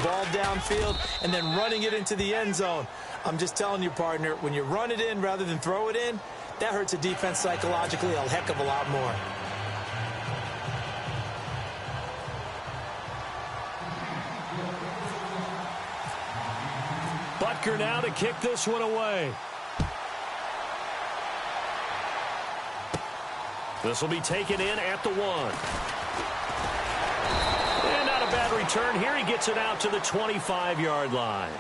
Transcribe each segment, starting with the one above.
ball downfield and then running it into the end zone. I'm just telling you, partner, when you run it in rather than throw it in, that hurts a defense psychologically a heck of a lot more. Butker now to kick this one away. This will be taken in at the 1. And not a bad return here. He gets it out to the 25-yard line.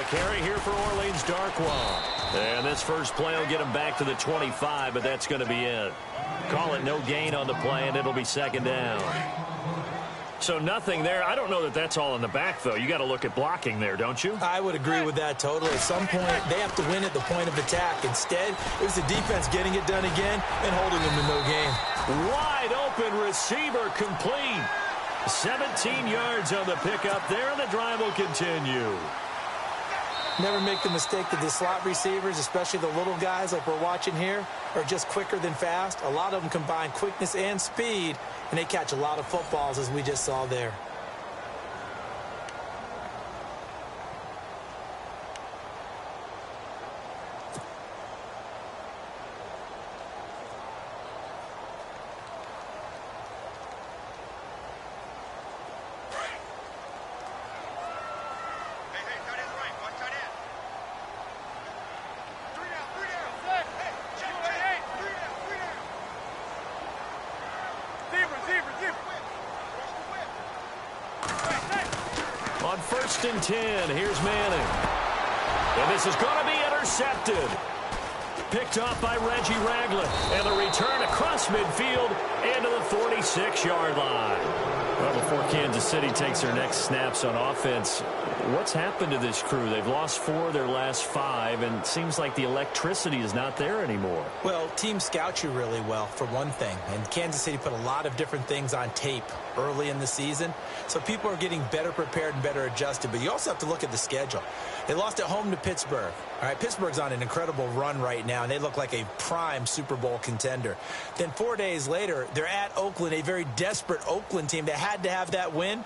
Carry here for Orleans Darkwa. And this first play will get him back to the 25, but that's going to be it. Call it no gain on the play, and it'll be second down. So nothing there. I don't know that that's all in the back, though. You got to look at blocking there, don't you? I would agree with that totally. At some point, they have to win at the point of attack. Instead, it was the defense getting it done again and holding them to no gain. Wide open receiver complete. 17 yards on the pickup there, and the drive will continue. Never make the mistake that the slot receivers, especially the little guys like we're watching here, are just quicker than fast. A lot of them combine quickness and speed, and they catch a lot of footballs, as we just saw there. On 1st and 10, here's Manning. And this is going to be intercepted. Picked off by Reggie Ragland. And the return across midfield into the 46-yard line. Well, before Kansas City takes their next snaps on offense, what's happened to this crew? They've lost 4 of their last 5, and it seems like the electricity is not there anymore. Well, teams scout you really well, for one thing. And Kansas City put a lot of different things on tape early in the season. So people are getting better prepared and better adjusted. But you also have to look at the schedule. They lost at home to Pittsburgh. All right, Pittsburgh's on an incredible run right now, and they look like a prime Super Bowl contender. Then 4 days later, they're at Oakland, a very desperate Oakland team that had to have that win.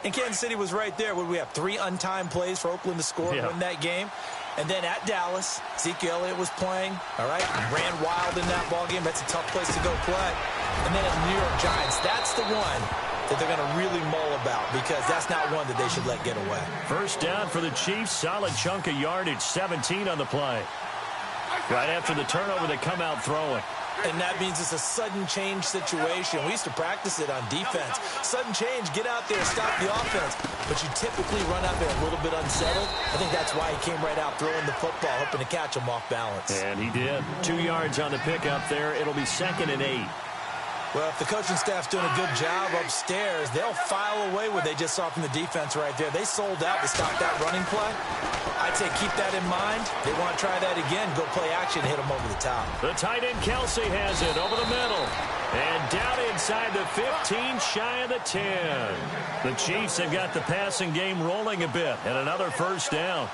And Kansas City was right there. What do we have? 3 untimed plays for Oakland to score and win that game. And then at Dallas, Ezekiel Elliott was playing, all right, ran wild in that ball game. That's a tough place to go play. And then at the New York Giants, that's the one that they're going to really mull about, because that's not one that they should let get away. First down for the Chiefs. Solid chunk of yardage, 17 on the play. Right after the turnover, they come out throwing. And that means it's a sudden change situation. We used to practice it on defense. Sudden change, get out there, stop the offense. But you typically run out there a little bit unsettled. I think that's why he came right out throwing the football, hoping to catch him off balance. And he did. 2 yards on the pickup there. It'll be 2nd and 8. Well, if the coaching staff's doing a good job upstairs, they'll file away what they just saw from the defense right there. They sold out to stop that running play. I'd say keep that in mind. They want to try that again, go play action, hit them over the top. The tight end Kelsey has it over the middle. And down inside the 15, shy of the 10. The Chiefs have got the passing game rolling a bit, and another first down.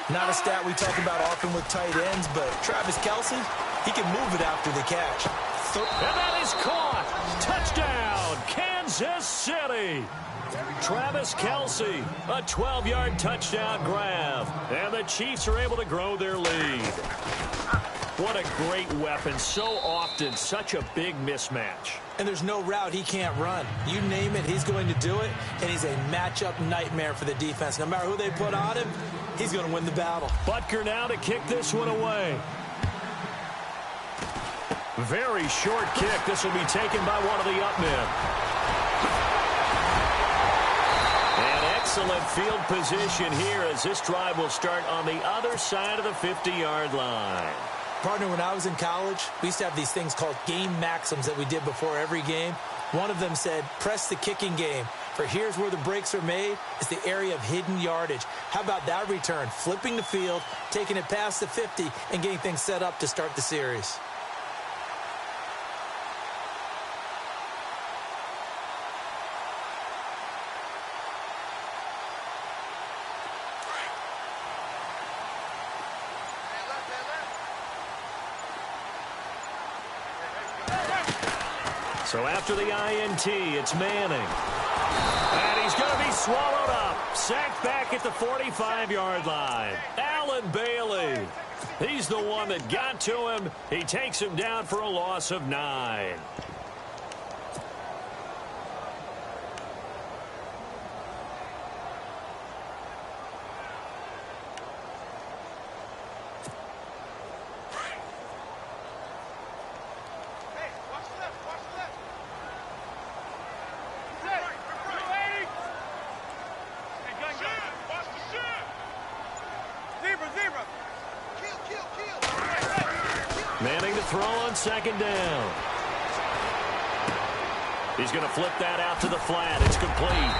Not a stat we talk about often with tight ends, but Travis Kelsey, he can move it after the catch. And that is caught. Touchdown, Kansas City. Travis Kelsey, a 12-yard touchdown grab. And the Chiefs are able to grow their lead. What a great weapon. So often, such a big mismatch. And there's no route he can't run. You name it, he's going to do it. And he's a matchup nightmare for the defense. No matter who they put on him, he's going to win the battle. Butker now to kick this one away. Very short kick. This will be taken by one of the up men. And excellent field position here as this drive will start on the other side of the 50-yard line. Partner, when I was in college, we used to have these things called game maxims that we did before every game. One of them said, press the kicking game. For here's where the breaks are made. It's the area of hidden yardage. How about that return? Flipping the field, taking it past the 50, and getting things set up to start the series. So after the INT, it's Manning. And he's going to be swallowed up. Sacked back at the 45-yard line. Allen Bailey. He's the one that got to him. He takes him down for a loss of 9. Manning to throw on second down. He's going to flip that out to the flat. It's complete.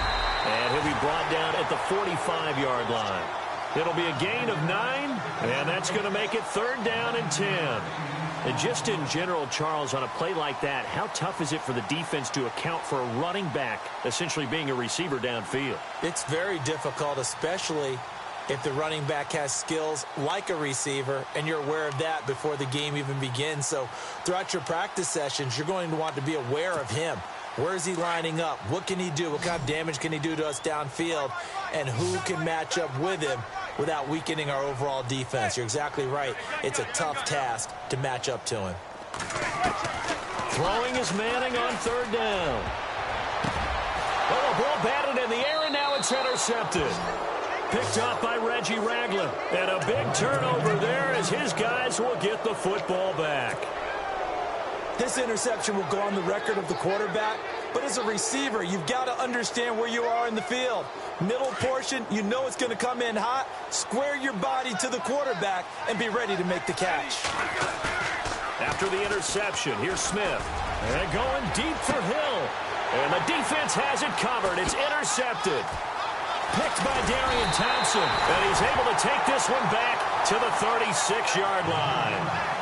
And he'll be brought down at the 45-yard line. It'll be a gain of 9, and that's going to make it 3rd down and 10. And just in general, Charles, on a play like that, how tough is it for the defense to account for a running back essentially being a receiver downfield? It's very difficult, especially if the running back has skills like a receiver, and you're aware of that before the game even begins. So throughout your practice sessions, you're going to want to be aware of him. Where is he lining up? What can he do? What kind of damage can he do to us downfield? And who can match up with him without weakening our overall defense? You're exactly right. It's a tough task to match up to him. Throwing is Manning on 3rd down. Oh, the ball batted in the air, and now it's intercepted. Picked up by Reggie Ragland. And a big turnover there as his guys will get the football back. This interception will go on the record of the quarterback, but as a receiver, you've got to understand where you are in the field. Middle portion, you know it's going to come in hot. Square your body to the quarterback and be ready to make the catch. After the interception, here's Smith. And going deep for Hill. And the defense has it covered. It's intercepted. Picked by Darian Thompson. And he's able to take this one back to the 36-yard line.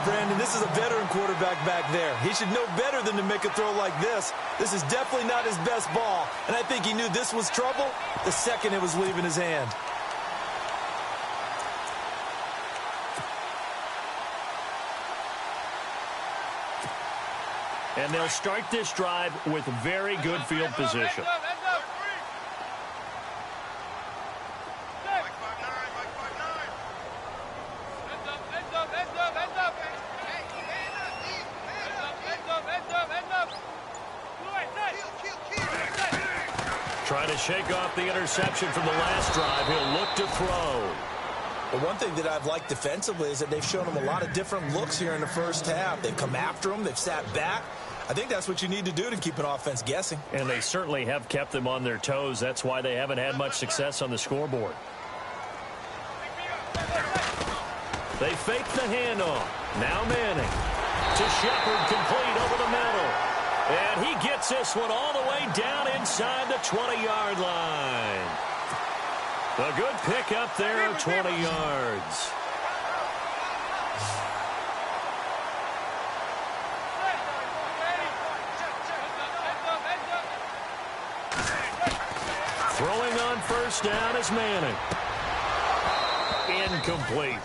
Brandon, this is a veteran quarterback back there. He should know better than to make a throw like this. This is definitely not his best ball. And I think he knew this was trouble the second it was leaving his hand. And they'll start this drive with very good field position. Try to shake off the interception from the last drive. He'll look to throw. The one thing that I've liked defensively is that they've shown him a lot of different looks here in the first half. They've come after him. They've sat back. I think that's what you need to do to keep an offense guessing. And they certainly have kept them on their toes. That's why they haven't had much success on the scoreboard. They fake the handoff. Now Manning to Shepard, complete over the middle. And he gets this one all the way down inside the 20-yard line. A good pick up there, 20 yards. Throwing on first down is Manning. Incomplete.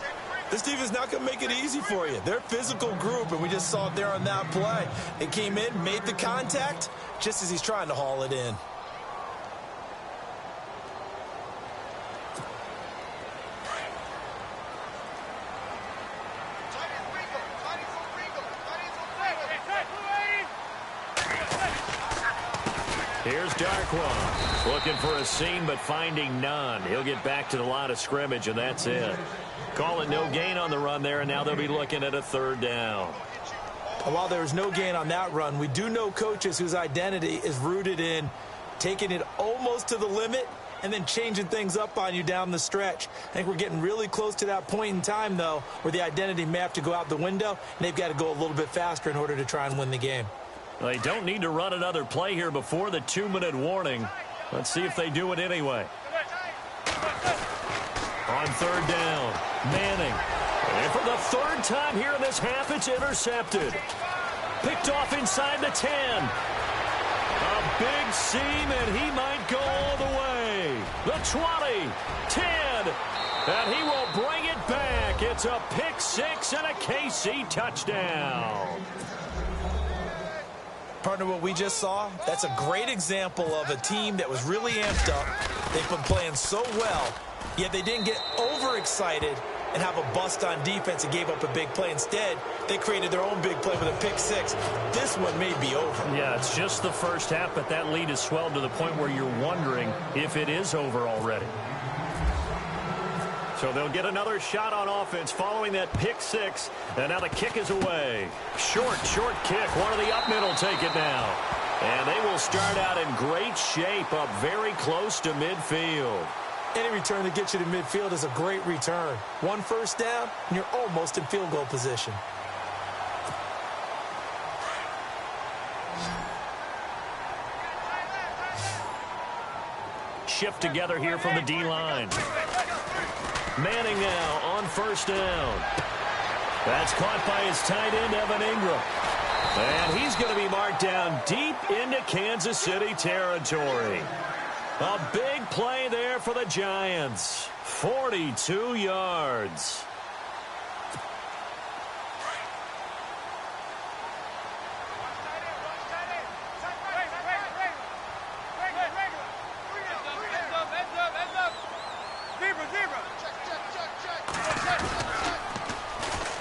This defense is not going to make it easy for you. They're a physical group, and we just saw it there on that play. It came in, made the contact, just as he's trying to haul it in. Here's Darkwa, looking for a seam but finding none. He'll get back to the line of scrimmage, and that's it. Call it no gain on the run there, and now they'll be looking at a 3rd down. While there was no gain on that run, we do know coaches whose identity is rooted in taking it almost to the limit and then changing things up on you down the stretch. I think we're getting really close to that point in time, though, where the identity may have to go out the window, and they've got to go a little bit faster in order to try and win the game. They don't need to run another play here before the 2-minute warning. Let's see if they do it anyway. On third down, Manning. And for the third time here in this half, it's intercepted. Picked off inside the 10. A big seam, and he might go all the way. The 20, 10, and he will bring it back. It's a pick six and a KC touchdown. Partner, what we just saw, that's a great example of a team that was really amped up. They've been playing so well, yet they didn't get overexcited and have a bust on defense and gave up a big play. Instead, they created their own big play with a pick six. This one may be over. Yeah, it's just the first half, but that lead has swelled to the point where you're wondering if it is over already. So they'll get another shot on offense following that pick six. And now the kick is away. Short kick. One of the up middle take it now. And they will start out in great shape up very close to midfield. Any return that gets you to midfield is a great return. One first down, and you're almost in field goal position. Shift together here from the D-line. Manning now on first down. That's caught by his tight end, Evan Ingram. And he's going to be marked down deep into Kansas City territory. A big play there for the Giants. 42 yards.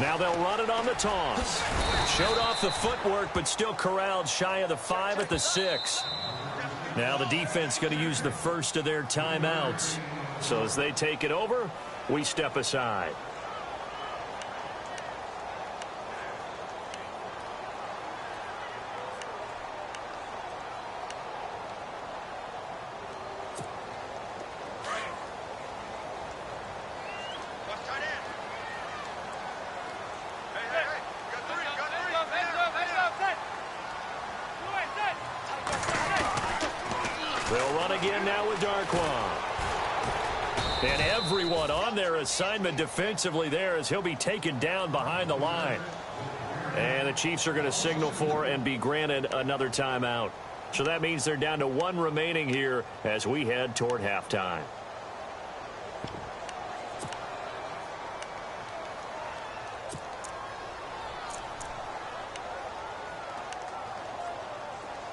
Now they'll run it on the toss. Showed off the footwork, but still corralled shy of the 5 at the 6. Now the defense going to use the first of their timeouts. So as they take it over, we step aside. They'll run again now with Darquan. And everyone on their assignment defensively there as he'll be taken down behind the line. And the Chiefs are going to signal for and be granted another timeout. So that means they're down to 1 remaining here as we head toward halftime.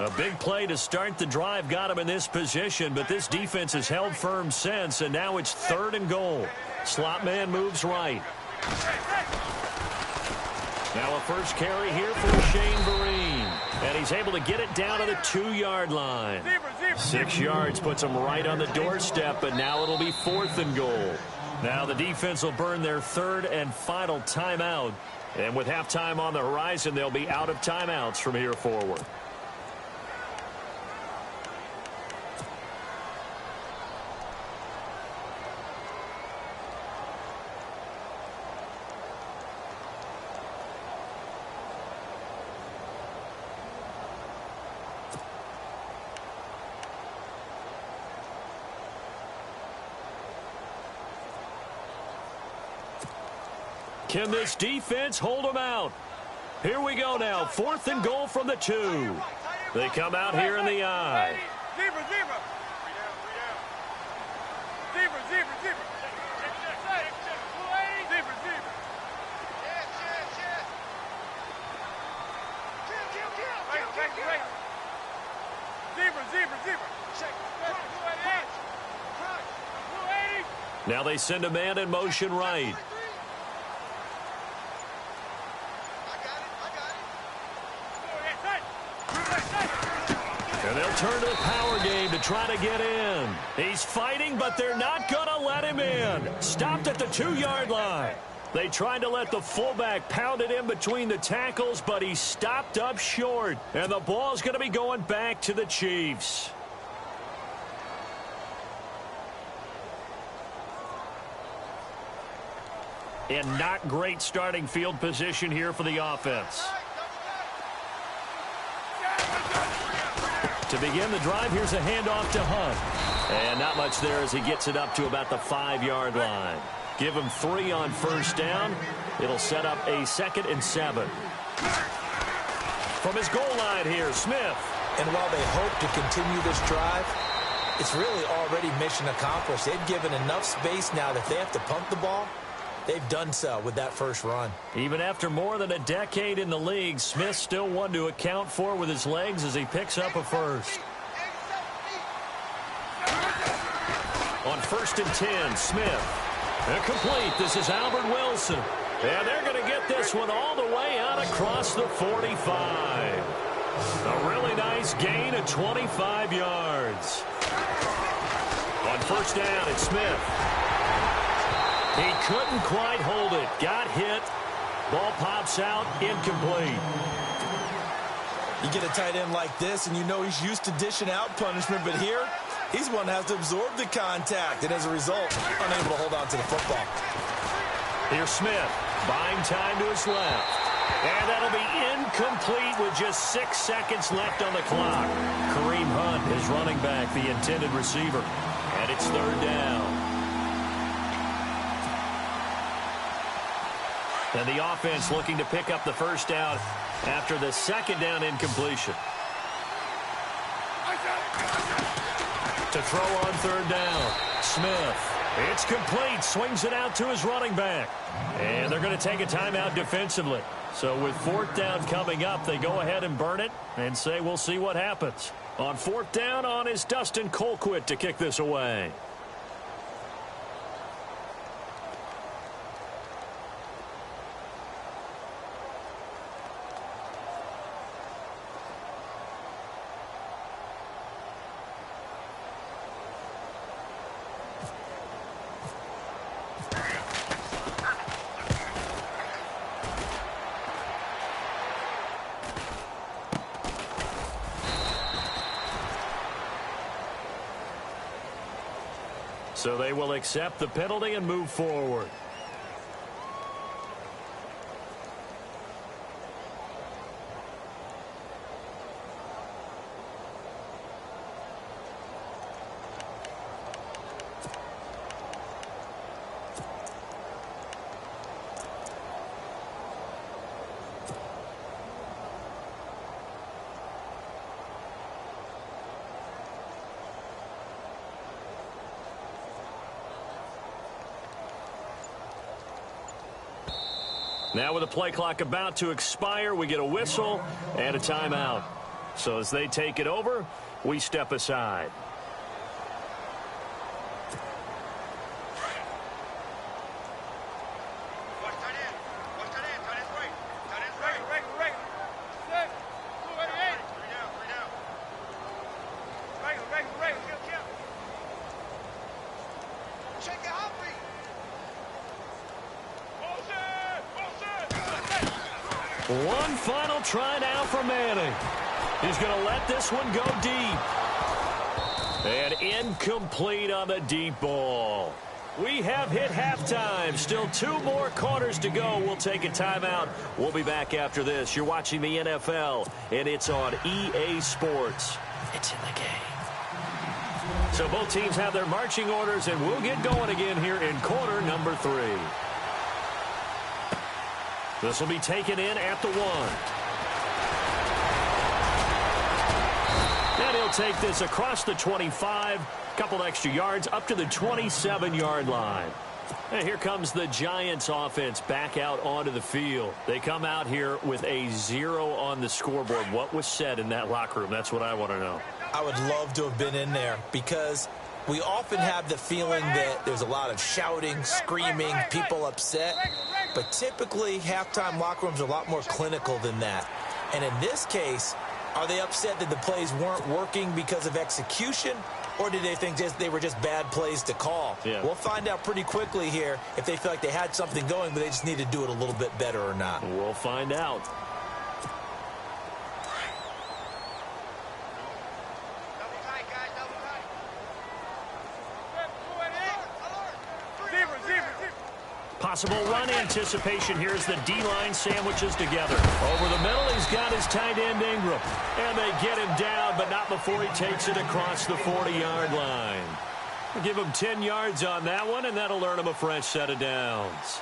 A big play to start the drive got him in this position, but this defense has held firm since, and now it's 3rd and goal. Slot man moves right. Now a first carry here for Shane Vereen, and he's able to get it down to the 2-yard line. 6 yards puts him right on the doorstep, but now it'll be 4th and goal. Now the defense will burn their 3rd and final timeout, and with halftime on the horizon, they'll be out of timeouts from here forward. Can this defense hold them out? Here we go now. 4th and goal from the 2. They come out here in the I. Now they send a man in motion right. And they'll turn to the power game to try to get in. He's fighting, but they're not going to let him in. Stopped at the 2-yard line. They tried to let the fullback pound it in between the tackles, but he stopped up short. And the ball's going to be going back to the Chiefs. And not great starting field position here for the offense. To begin the drive, here's a handoff to Hunt. And not much there as he gets it up to about the 5-yard line. Give him 3 on first down. It'll set up a 2nd and 7. From his goal line here, Smith. And while they hope to continue this drive, it's really already mission accomplished. They've given enough space now that if they have to pump the ball, they've done so with that first run. Even after more than a decade in the league, Smith still one to account for with his legs as he picks up a first. On 1st and 10, Smith. Incomplete. This is Albert Wilson. And they're going to get this one all the way out across the 45. A really nice gain of 25 yards. On first down, it's Smith. He couldn't quite hold it. Got hit. Ball pops out. Incomplete. You get a tight end like this, and you know he's used to dishing out punishment, but here, he's one that has to absorb the contact, and as a result, unable to hold on to the football. Here's Smith, buying time to his left. And that'll be incomplete with just 6 seconds left on the clock. Kareem Hunt is running back, the intended receiver. And it's 3rd down. And the offense looking to pick up the first down after the 2nd down incompletion. To throw on 3rd down, Smith. It's complete. Swings it out to his running back. And they're going to take a timeout defensively. So with 4th down coming up, they go ahead and burn it and say we'll see what happens. On 4th down, on is Dustin Colquitt to kick this away. So they will accept the penalty and move forward. Now with the play clock about to expire, we get a whistle and a timeout. So as they take it over, we step aside. One final try now for Manning. He's going to let this one go deep. And incomplete on the deep ball. We have hit halftime. Still 2 more quarters to go. We'll take a timeout. We'll be back after this. You're watching the NFL, and it's on EA Sports. It's in the game. So both teams have their marching orders, and we'll get going again here in quarter number 3. This will be taken in at the 1. And he'll take this across the 25, couple extra yards up to the 27-yard line. And here comes the Giants offense back out onto the field. They come out here with a 0 on the scoreboard. What was said in that locker room? That's what I want to know. I would love to have been in there because we often have the feeling that there's a lot of shouting, screaming, people upset. But typically, halftime locker rooms are a lot more clinical than that. And in this case, are they upset that the plays weren't working because of execution, or did they think they were just bad plays to call? Yeah. We'll find out pretty quickly here if they feel like they had something going, but they just need to do it a little bit better or not. We'll find out. Possible run anticipation here as the D-line sandwiches together. Over the middle, he's got his tight end Ingram. And they get him down, but not before he takes it across the 40-yard line. We'll give him 10 yards on that one, and that'll earn him a fresh set of downs.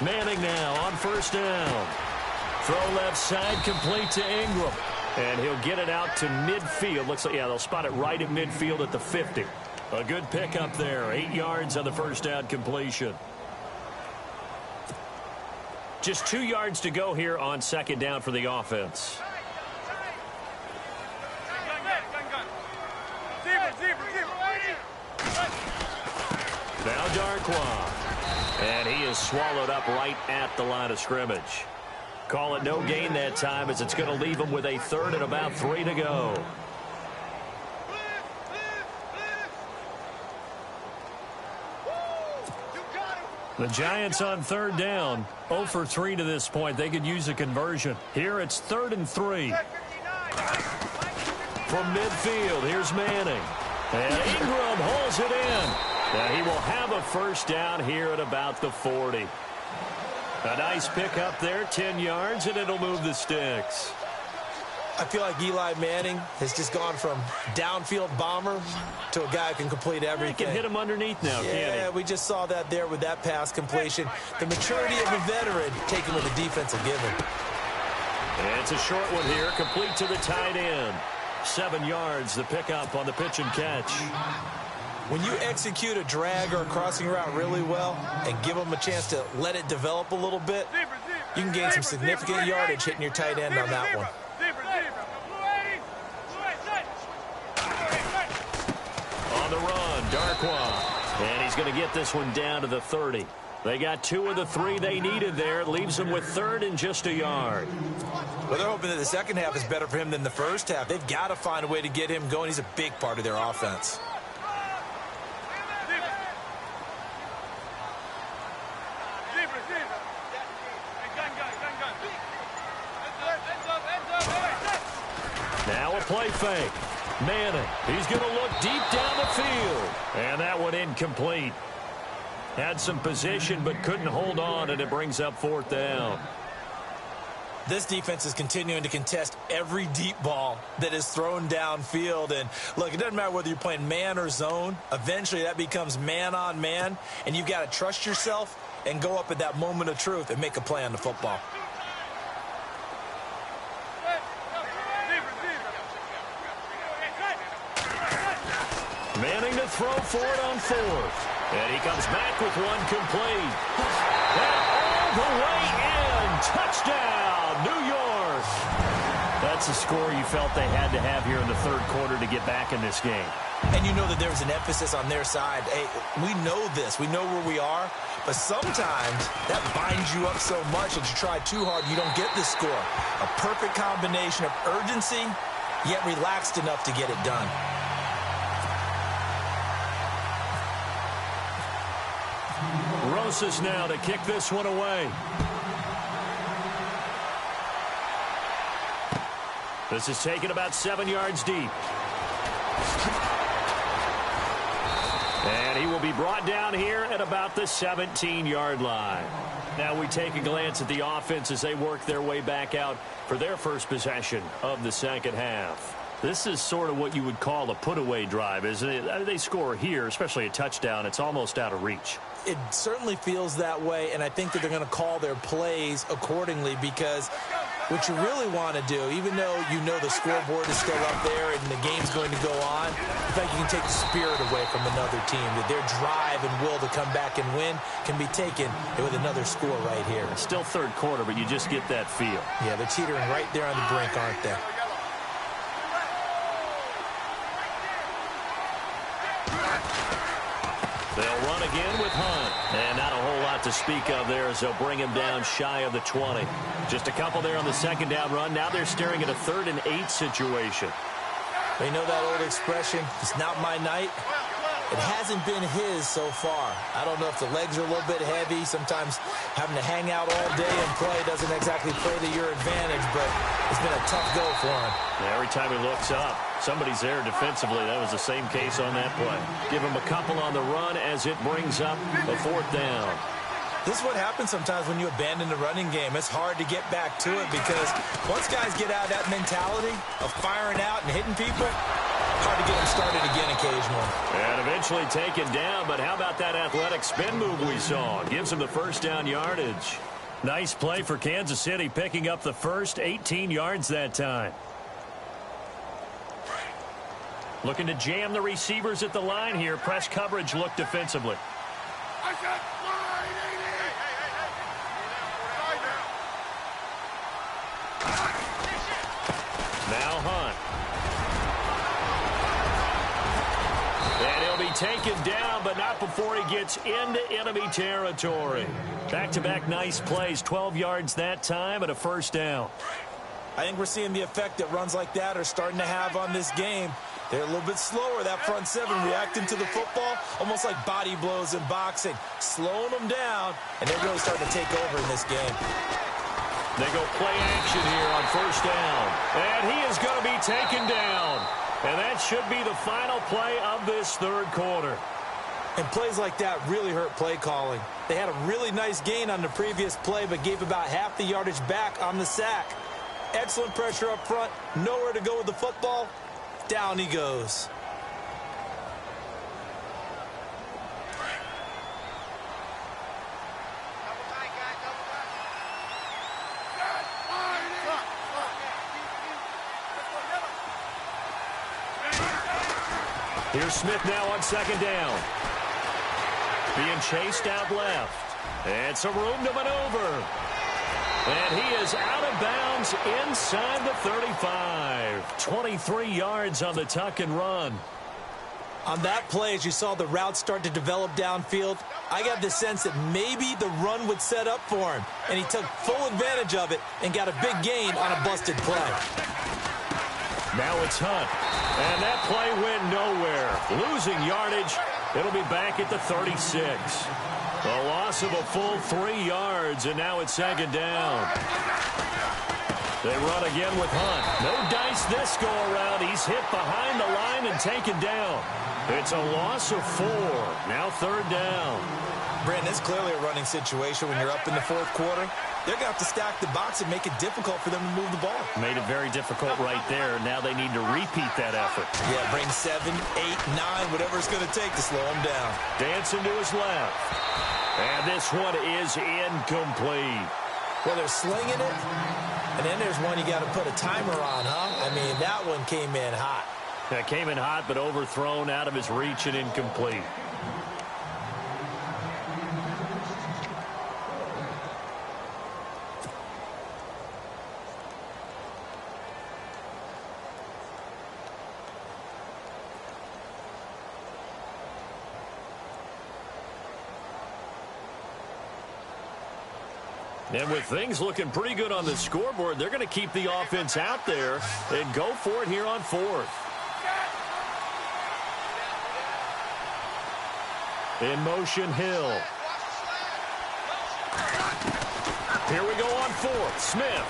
Manning now on first down. Throw left side, complete to Ingram. And he'll get it out to midfield. Looks like, yeah, they'll spot it right at midfield at the 50. A good pickup there. 8 yards on the first down completion. Just 2 yards to go here on second down for the offense. Now Darkwa. And he is swallowed up right at the line of scrimmage. Call it no gain that time as it's going to leave him with a third and about 3 to go. The Giants on third down. 0 for 3 to this point. They could use a conversion. Here it's 3rd and 3. From midfield, here's Manning. And Ingram holds it in. And he will have a first down here at about the 40. A nice pickup there, 10 yards, and it'll move the sticks. I feel like Eli Manning has just gone from downfield bomber to a guy who can complete everything. He can hit him underneath now, can't he? Yeah, we just saw that there with that pass completion. The maturity of a veteran taken with a defensive given. And it's a short one here, complete to the tight end. 7 yards, the pickup on the pitch and catch. When you execute a drag or a crossing route really well and give them a chance to let it develop a little bit, you can gain some significant yardage hitting your tight end on that one. On the run, Darkwa. And he's going to get this one down to the 30. They got 2 of the 3 they needed there. It leaves them with 3rd and just a yard. Well, they're hoping that the second half is better for him than the first half. They've got to find a way to get him going. He's a big part of their offense. Now a play fake. Manning, he's going to look deep down the field. And that one incomplete. Had some position but couldn't hold on, and it brings up 4th down. This defense is continuing to contest every deep ball that is thrown downfield. And, look, it doesn't matter whether you're playing man or zone. Eventually that becomes man on man, and you've got to trust yourself and go up at that moment of truth and make a play on the football. Manning to throw for it on 4th. And he comes back with one complete. And all the way in. Touchdown, New York. That's a score you felt they had to have here in the 3rd quarter to get back in this game. And you know that there's an emphasis on their side. Hey, we know this. We know where we are. But sometimes that binds you up so much that you try too hard, you don't get the score. A perfect combination of urgency, yet relaxed enough to get it done. Rosas now to kick this one away. This is taken about 7 yards deep. And he will be brought down here at about the 17-yard line. Now we take a glance at the offense as they work their way back out for their first possession of the second half. This is sort of what you would call a put-away drive, isn't it? I mean, they score here, especially a touchdown. It's almost out of reach. It certainly feels that way, and I think that they're going to call their plays accordingly because what you really want to do, even though you know the scoreboard is still up there and the game's going to go on, I think you can take the spirit away from another team, that their drive and will to come back and win can be taken with another score right here. It's still 3rd quarter, but you just get that feel. Yeah, they're teetering right there on the brink, aren't they? They'll run again with Hunt. And not a whole lot to speak of there as they'll bring him down shy of the 20. Just a couple there on the second down run. Now they're staring at a 3rd and 8 situation. They know that old expression, it's not my night. It hasn't been his so far. I don't know if the legs are a little bit heavy. Sometimes having to hang out all day and play doesn't exactly play to your advantage, but it's been a tough go for him. Yeah, every time he looks up, somebody's there defensively. That was the same case on that play. Give him a couple on the run as it brings up a 4th down. This is what happens sometimes when you abandon the running game. It's hard to get back to it because once guys get out of that mentality of firing out and hitting people, hard to get them started again occasionally. And eventually taken down, but how about that athletic spin move we saw? Gives him the 1st down yardage. Nice play for Kansas City, picking up the first 18 yards that time. Looking to jam the receivers at the line here. Press coverage look defensively. Now Hunt. And he'll be taken down, but not before he gets into enemy territory. Back-to-back nice plays, 12 yards that time and a 1st down. I think we're seeing the effect that runs like that are starting to have on this game. They're a little bit slower, that front 7, reacting to the football, almost like body blows in boxing, slowing them down, and they're really starting to take over in this game. They go play action here on 1st down. And he is going to be taken down. And that should be the final play of this 3rd quarter. And plays like that really hurt play calling. They had a really nice gain on the previous play, but gave about half the yardage back on the sack. Excellent pressure up front, nowhere to go with the football. Down he goes. Here's Smith now on 2nd down. Being chased out left. And some room to maneuver. And he is out of bounds inside the 35. 23 yards on the tuck and run. On that play, as you saw the route start to develop downfield, I got the sense that maybe the run would set up for him. And he took full advantage of it and got a big gain on a busted play. Now it's Hunt. And that play went nowhere. Losing yardage. It'll be back at the 36. A loss of a full 3 yards, and now it's 2nd down. They run again with Hunt. No dice this go around. He's hit behind the line and taken down. It's a loss of 4. Now 3rd down. Brandon, it's clearly a running situation when you're up in the 4th quarter. They're going to have to stack the box and make it difficult for them to move the ball. Made it very difficult right there. Now they need to repeat that effort. Yeah, bring 7, 8, 9, whatever it's going to take to slow them down. Dancing to his left. And this one is incomplete. Well, they're slinging it. And then there's one you got to put a timer on, huh? I mean, that one came in hot. That came in hot, but overthrown out of his reach and incomplete. And with things looking pretty good on the scoreboard, they're going to keep the offense out there and go for it here on 4th. In motion, Hill. Here we go on 4th. Smith.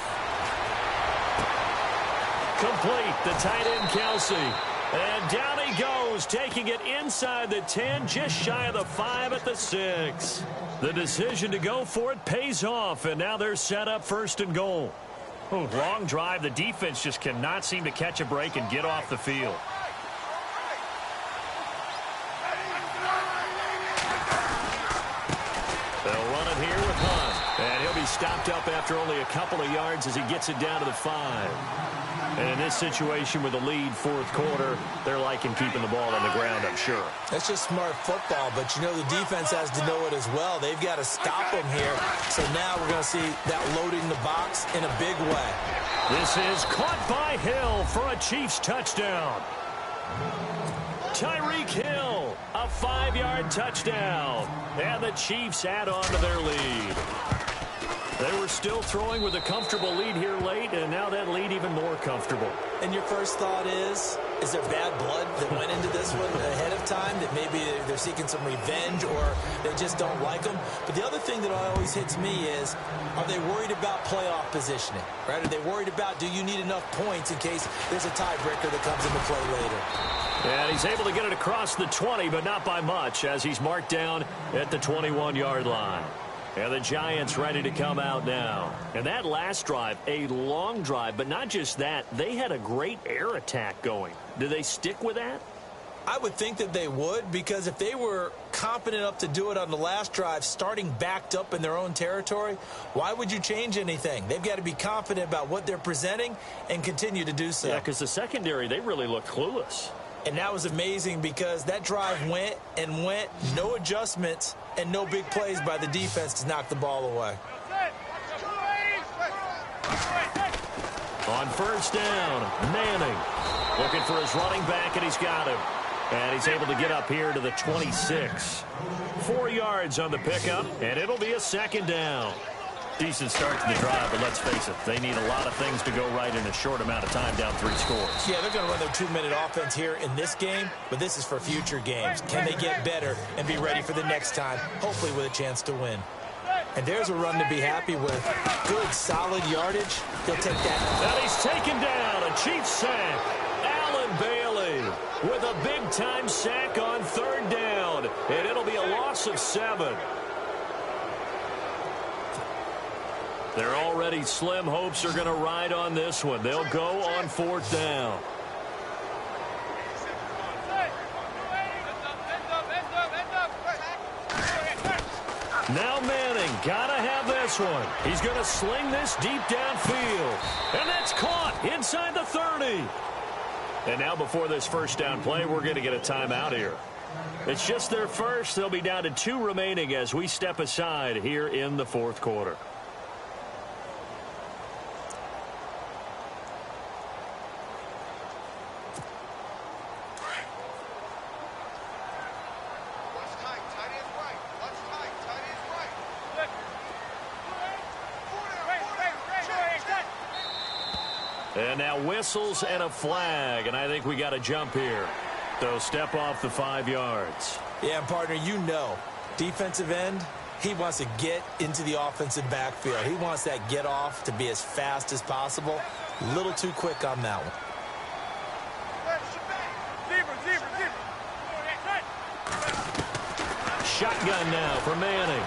Complete. The tight end, Kelsey. And down he goes, taking it inside the 10, just shy of the 5 at the 6. The decision to go for it pays off, and now they're set up 1st and goal. Oh, long drive. The defense just cannot seem to catch a break and get off the field. They'll run it here with Hunt. And he'll be stopped up after only a couple of yards as he gets it down to the 5. And in this situation with a lead 4th quarter, they're liking keeping the ball on the ground, I'm sure. That's just smart football, but you know the defense has to know it as well. They've got to stop them here. So now we're going to see that loading the box in a big way. This is caught by Hill for a Chiefs touchdown. Tyreek Hill, a 5-yard touchdown. And the Chiefs add on to their lead. They were still throwing with a comfortable lead here late, and now that lead even more comfortable. And your first thought is there bad blood that went into this one ahead of time, that maybe they're seeking some revenge or they just don't like them? But the other thing that always hits me is, are they worried about playoff positioning? Right? Are they worried about, do you need enough points in case there's a tiebreaker that comes into play later? And he's able to get it across the 20, but not by much, as he's marked down at the 21-yard line. And the Giants ready to come out now. And that last drive, a long drive, but not just that. They had a great air attack going. Do they stick with that? I would think that they would, because if they were confident enough to do it on the last drive, starting backed up in their own territory, why would you change anything? They've got to be confident about what they're presenting and continue to do so. Yeah, because the secondary, they really looked clueless. And that was amazing because that drive went and went, no adjustments and no big plays by the defense to knock the ball away. On first down, Manning looking for his running back, and he's got him. And he's able to get up here to the 26. 4 yards on the pickup, and it'll be a second down. Decent start to the drive, but let's face it, they need a lot of things to go right in a short amount of time, down 3 scores. Yeah, they're going to run their 2-minute offense here in this game, but this is for future games. Can they get better and be ready for the next time, hopefully with a chance to win? And there's a run to be happy with. Good, solid yardage. He'll take that. And he's taken down. A Chiefs sack. Allen Bailey with a big-time sack on third down. And it'll be a loss of 7. Their already slim hopes are going to ride on this one. They'll go on fourth down. Now Manning, gotta have this one. He's going to sling this deep downfield. And that's caught inside the 30. And now before this first down play, we're going to get a timeout here. It's just their first. They'll be down to 2 remaining as we step aside here in the fourth quarter. And now whistles and a flag, and I think we got to jump here. So step off the 5 yards. Yeah, partner, you know, defensive end, he wants to get into the offensive backfield. He wants that get off to be as fast as possible. A little too quick on that one. Shotgun now for Manning.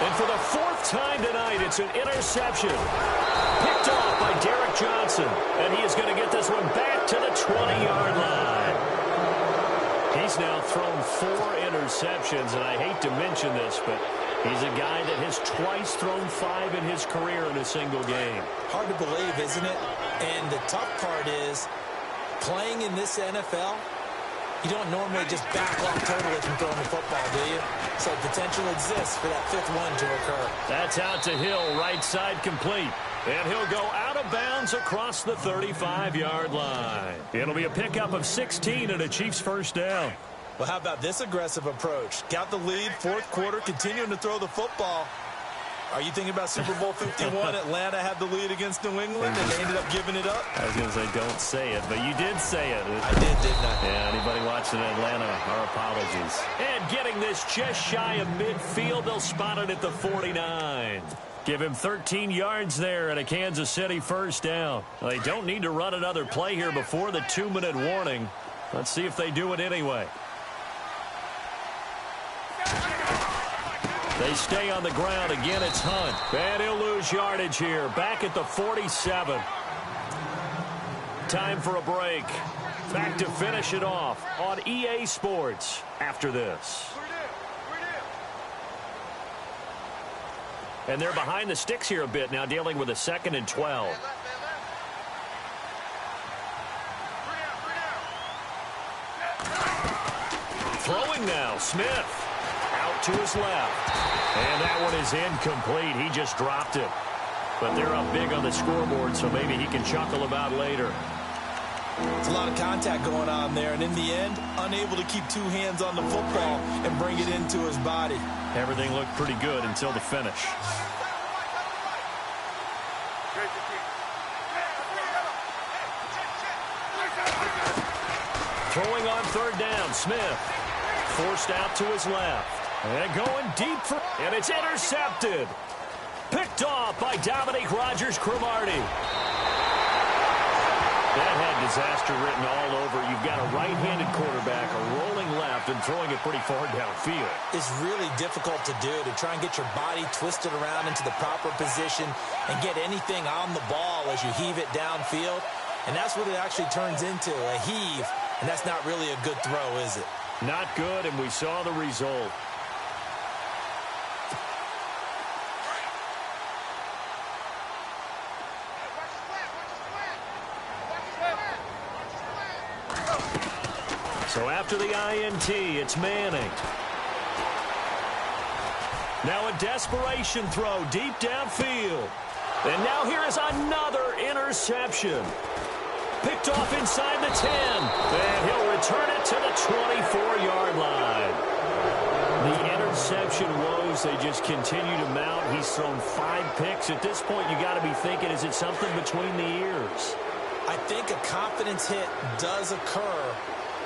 And for the 4th time tonight, it's an interception. Picked off by Derek Johnson. And he is going to get this one back to the 20-yard line. He's now thrown 4 interceptions, and I hate to mention this, but he's a guy that has twice thrown 5 in his career in a single game. Hard to believe, isn't it? And the tough part is, playing in this NFL, you don't normally just back off totally from throwing the football, do you? So potential exists for that 5th one to occur. That's out to Hill, right side complete. And he'll go out of bounds across the 35-yard line. It'll be a pickup of 16 and a Chiefs first down. Well, how about this aggressive approach? Got the lead, 4th quarter, continuing to throw the football. Are you thinking about Super Bowl 51? Atlanta had the lead against New England, and they ended up giving it up? I was going to say, don't say it, but you did say it. I did, didn't I? Yeah, anybody watching Atlanta, our apologies. And getting this just shy of midfield, they'll spot it at the 49. Give him 13 yards there and a Kansas City first down. Well, they don't need to run another play here before the 2-minute warning. Let's see if they do it anyway. They stay on the ground. Again, it's Hunt. And he'll lose yardage here. Back at the 47. Time for a break. Back to finish it off on EA Sports after this. And they're behind the sticks here a bit now, dealing with a 2nd and 12. Throwing now, Smith. Out to his left. And that one is incomplete. He just dropped it. But they're up big on the scoreboard, so maybe he can chuckle about later. It's a lot of contact going on there, and in the end, unable to keep 2 hands on the football and bring it into his body. Everything looked pretty good until the finish. Throwing on third down, Smith. Forced out to his left. And going deep for... And it's intercepted. Picked off by Dominique Rodgers-Cromartie. That had disaster written all over. You've got a right-handed quarterback, a rolling left, and throwing it pretty far downfield. It's really difficult to do, to try and get your body twisted around into the proper position and get anything on the ball as you heave it downfield. And that's what it actually turns into, a heave. And that's not really a good throw, is it? Not good, and we saw the result. So after the INT, it's Manning. Now a desperation throw deep downfield. And now here is another interception. Picked off inside the 10. And he'll return it to the 24-yard line. The interception woes, they just continue to mount. He's thrown 5 picks. At this point, you got to be thinking, is it something between the ears? I think a confidence hit does occur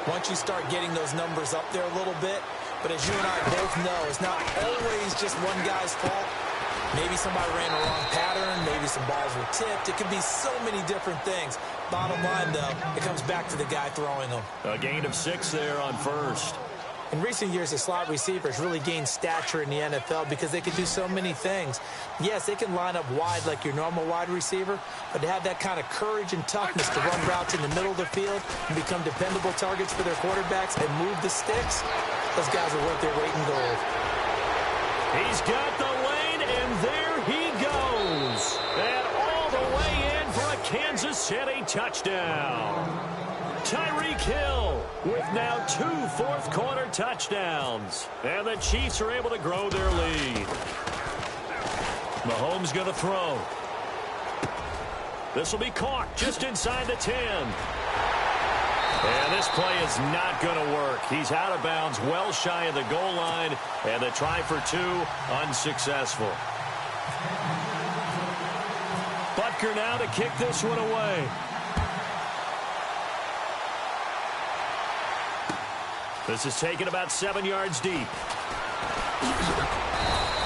once you start getting those numbers up there a little bit. But as you and I both know, it's not always just one guy's fault. Maybe somebody ran a wrong pattern. Maybe some balls were tipped. It can be so many different things. Bottom line, though, it comes back to the guy throwing them. A gain of 6 there on first. In recent years, the slot receivers really gained stature in the NFL because they can do so many things. Yes, they can line up wide like your normal wide receiver, but to have that kind of courage and toughness to run routes in the middle of the field and become dependable targets for their quarterbacks and move the sticks, those guys are worth their weight in gold. He's got the lane, and there he goes. And all the way in for a Kansas City touchdown. Tyreek Hill with now 2 fourth-quarter touchdowns. And the Chiefs are able to grow their lead. Mahomes going to throw. This will be caught just inside the 10. And this play is not going to work. He's out of bounds, well shy of the goal line. And the try for 2, unsuccessful. Butker now to kick this one away. This is taken about 7 yards deep.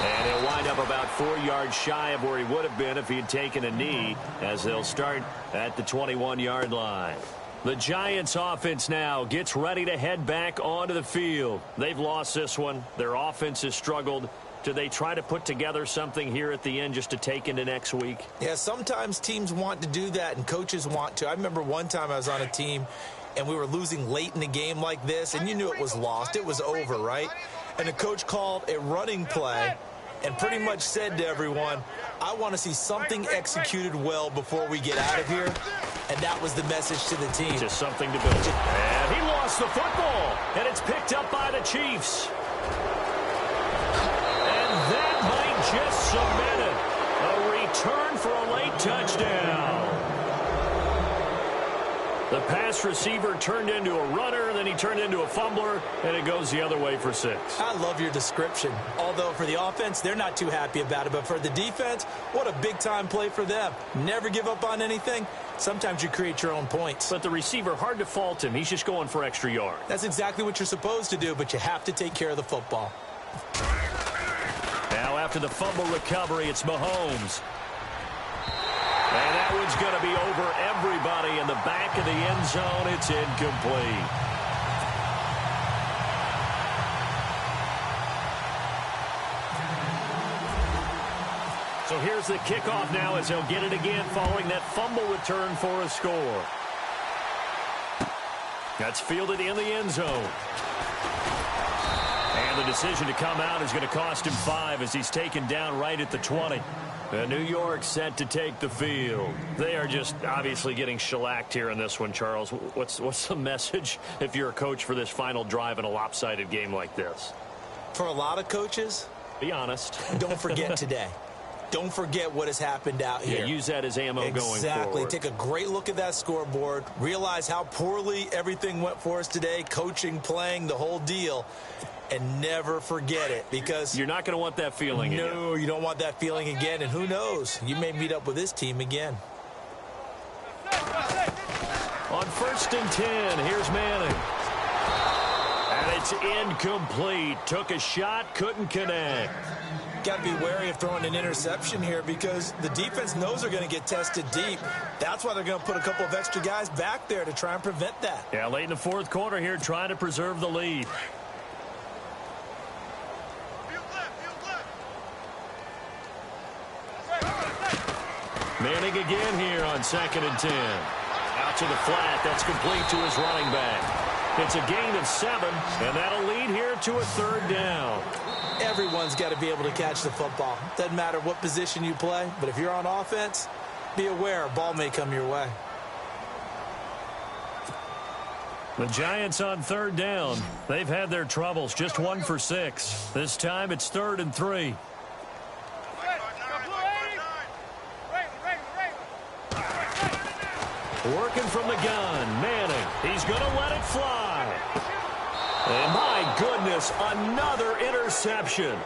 And he'll wind up about 4 yards shy of where he would have been if he had taken a knee, as they'll start at the 21-yard line. The Giants offense now gets ready to head back onto the field. They've lost this one. Their offense has struggled. Do they try to put together something here at the end just to take into next week? Yeah, sometimes teams want to do that and coaches want to. I remember one time I was on a team and we were losing late in the game like this, and you knew it was lost. It was over, right? And the coach called a running play and pretty much said to everyone, I want to see something executed well before we get out of here. And that was the message to the team. Just something to build. And he lost the football, and it's picked up by the Chiefs. And that might just cement it. A return for a late touchdown. The pass receiver turned into a runner, then he turned into a fumbler, and it goes the other way for 6. I love your description. Although for the offense, they're not too happy about it. But for the defense, what a big-time play for them. Never give up on anything. Sometimes you create your own points. But the receiver, hard to fault him. He's just going for extra yards. That's exactly what you're supposed to do, but you have to take care of the football. Now after the fumble recovery, it's Mahomes. And that one's going to be over everybody in the back of the end zone. It's incomplete. So here's the kickoff now as they'll get it again following that fumble return for a score. That's fielded in the end zone. And the decision to come out is going to cost him 5 as he's taken down right at the 20. New York set to take the field. They are just obviously getting shellacked here in this one, Charles. What's the message if you're a coach for this final drive in a lopsided game like this? For a lot of coaches, be honest. Don't forget today. Don't forget what has happened out here. Yeah, use that as ammo going forward. Exactly. Take a great look at that scoreboard. Realize how poorly everything went for us today. Coaching, playing, the whole deal. And never forget it, because you're not going to want that feeling again. No, you don't want that feeling again. And who knows? You may meet up with this team again. On first and 10. Here's Manning. And it's incomplete. Took a shot, couldn't connect. Got to be wary of throwing an interception here because the defense knows they're going to get tested deep. That's why they're going to put a couple of extra guys back there to try and prevent that. Yeah, late in the fourth quarter here, trying to preserve the lead. Manning again here on 2nd and 10. Out to the flat. That's complete to his running back. It's a gain of 7, and that'll lead here to a 3rd down. Everyone's got to be able to catch the football. Doesn't matter what position you play, but if you're on offense, be aware a ball may come your way. The Giants on 3rd down. They've had their troubles. Just 1 for 6. This time it's 3rd and 3. Working from the gun, Manning. He's going to let it fly. And my goodness, another interception.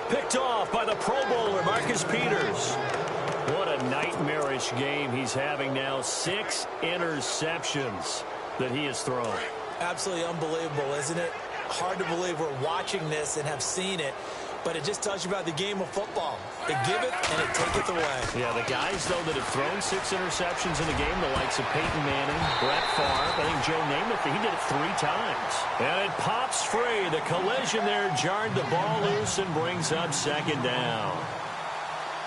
Picked off by the Pro Bowler, Marcus Peters. What a nightmarish game he's having now. 6 interceptions that he has thrown. Absolutely unbelievable, isn't it? Hard to believe we're watching this and have seen it. But it just tells you about the game of football. It giveth and it taketh away. Yeah, the guys, though, that have thrown 6 interceptions in a game, the likes of Peyton Manning, Brett Favre, I think Joe Namath, he did it 3 times. And it pops free. The collision there jarred the ball loose and brings up 2nd down.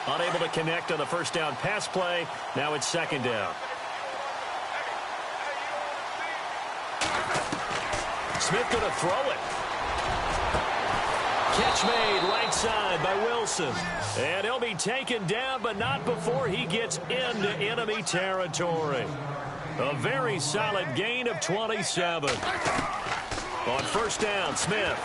Unable to connect on the first down pass play. Now it's 2nd down. Smith going to throw it. Catch made right side by Wilson. And he'll be taken down, but not before he gets into enemy territory. A very solid gain of 27. On first down, Smith.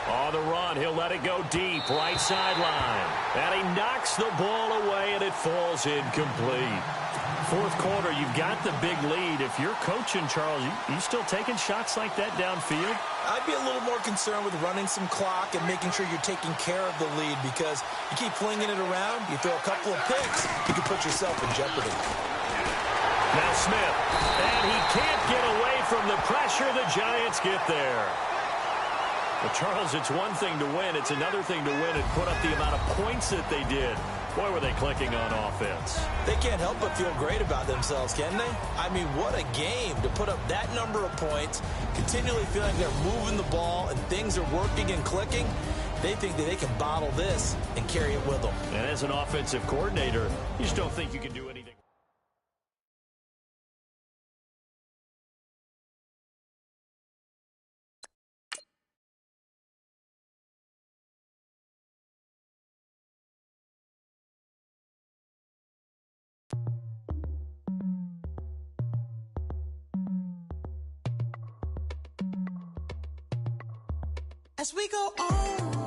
On the run, he'll let it go deep, right sideline. And he knocks the ball away, and it falls incomplete. Fourth quarter, you've got the big lead. If you're coaching, Charles, you still taking shots like that downfield? I'd be a little more concerned with running some clock and making sure you're taking care of the lead because you keep flinging it around, you throw a couple of picks, you can put yourself in jeopardy. Now Smith, and he can't get away from the pressure. The Giants get there. Well, Charles, it's one thing to win. It's another thing to win and put up the amount of points that they did. Boy, were they clicking on offense. They can't help but feel great about themselves, can they? I mean, what a game to put up that number of points, continually feeling they're moving the ball and things are working and clicking. They think that they can bottle this and carry it with them. And as an offensive coordinator, you just don't think you can do anything. As we go on